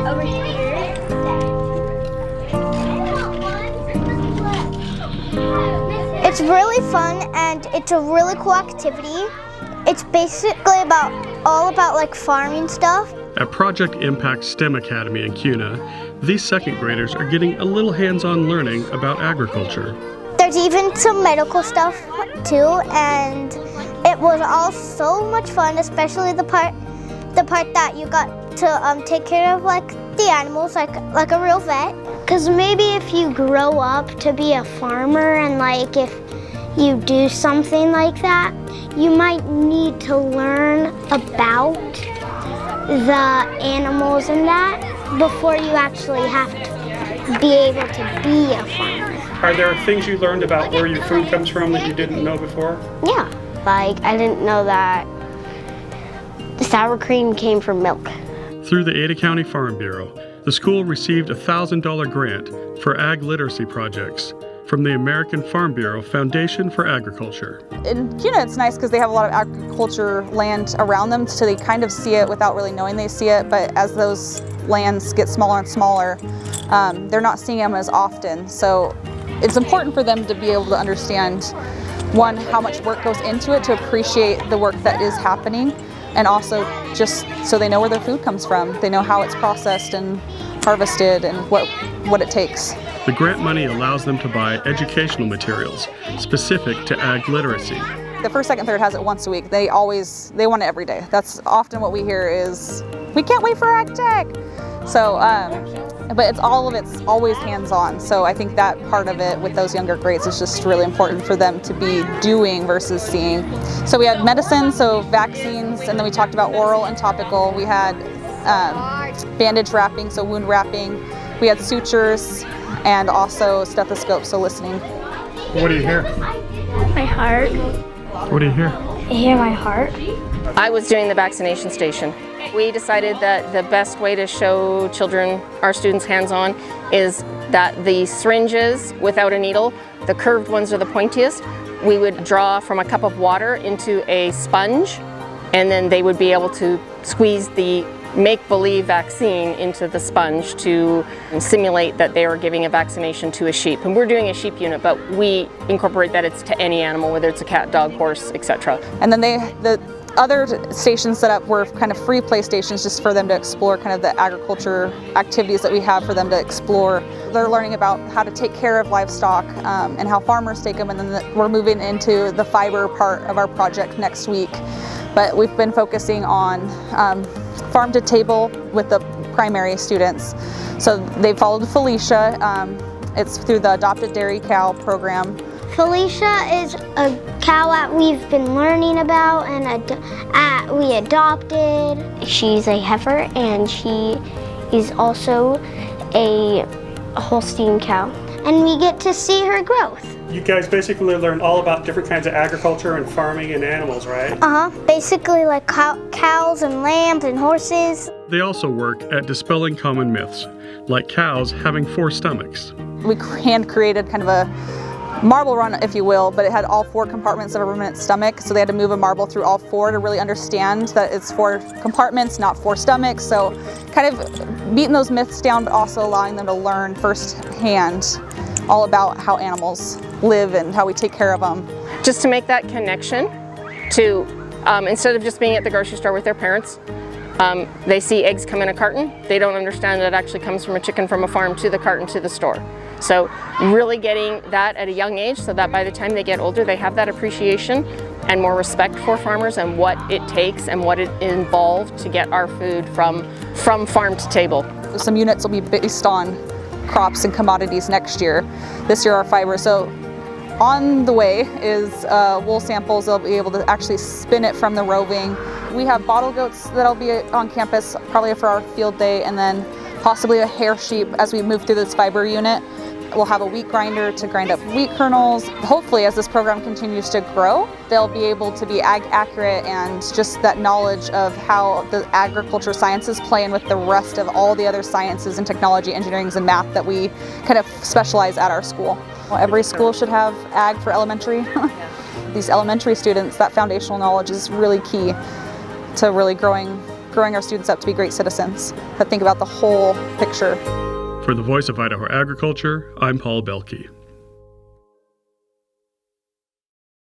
over here. It's really fun and it's a really cool activity. It's basically all about like farming stuff. At Project Impact STEM Academy in Kuna, these second graders are getting a little hands-on learning about agriculture. There's even some medical stuff too, and it was all so much fun, especially the part that you got to take care of like the animals, like a real vet. Because maybe if you grow up to be a farmer and like if you do something like that, you might need to learn about the animals and that before you actually have to be able to be a farmer. Are there things you learned about where your food comes from that you didn't know before? Yeah, like I didn't know that the sour cream came from milk. Through the Ada County Farm Bureau, the school received a $1,000 grant for ag literacy projects from the American Farm Bureau Foundation for Agriculture. In Kuna, it's nice because they have a lot of agriculture land around them, so they kind of see it without really knowing they see it, but as those lands get smaller and smaller, they're not seeing them as often. So it's important for them to be able to understand, one, how much work goes into it to appreciate the work that is happening, and also just so they know where their food comes from. They know how it's processed and harvested and what it takes. The grant money allows them to buy educational materials specific to ag literacy. The first, second, third has it once a week. They want it every day. That's often what we hear is, we can't wait for ag tech. So, but it's always hands-on. So I think that part of it with those younger grades is just really important for them to be doing versus seeing. So we had medicine, so vaccines, and then we talked about oral and topical. We had bandage wrapping, so wound wrapping. We had sutures and also stethoscopes, so listening. What do you hear? My heart. What do you hear? I hear my heart. I was doing the vaccination station. We decided that the best way to show children, our students, hands-on is that the syringes without a needle, the curved ones are the pointiest. We would draw from a cup of water into a sponge, and then they would be able to squeeze the make-believe vaccine into the sponge to simulate that they are giving a vaccination to a sheep. And we're doing a sheep unit, but we incorporate that it's to any animal, whether it's a cat, dog, horse, etc. And then the other stations set up were kind of free play stations just for them to explore kind of the agriculture activities that we have for them to explore. They're learning about how to take care of livestock and how farmers take them, and then we're moving into the fiber part of our project next week. But we've been focusing on farm to table with the primary students. So they followed Felicia. It's through the Adopted Dairy Cow program. Felicia is a cow that we've been learning about and we adopted. She's a heifer and she is also a Holstein cow. And we get to see her growth. You guys basically learn all about different kinds of agriculture and farming and animals, right? Basically like cows and lambs and horses. They also work at dispelling common myths, like cows having 4 stomachs. We hand-created kind of a marble run, if you will, but it had all 4 compartments of a ruminant stomach, so they had to move a marble through all 4 to really understand that it's 4 compartments, not 4 stomachs. So kind of beating those myths down, but also allowing them to learn firsthand all about how animals live and how we take care of them. Just to make that connection to, instead of just being at the grocery store with their parents, they see eggs come in a carton. They don't understand that it actually comes from a chicken from a farm to the carton to the store. So really getting that at a young age so that by the time they get older, they have that appreciation and more respect for farmers and what it takes and what it involved to get our food from farm to table. Some units will be based on crops and commodities next year. This year our fiber. So on the way is wool samples. They'll be able to actually spin it from the roving. We have bottle goats that'll be on campus probably for our field day, and then possibly a hair sheep as we move through this fiber unit. We'll have a wheat grinder to grind up wheat kernels. Hopefully, as this program continues to grow, they'll be able to be ag accurate and just that knowledge of how the agriculture sciences play in with the rest of all the other sciences and technology, engineering, and math that we kind of specialize at our school. Well, every school should have ag for elementary. These elementary students, that foundational knowledge is really key to really growing growing our students up to be great citizens that think about the whole picture. For the Voice of Idaho Agriculture, I'm Paul Belke.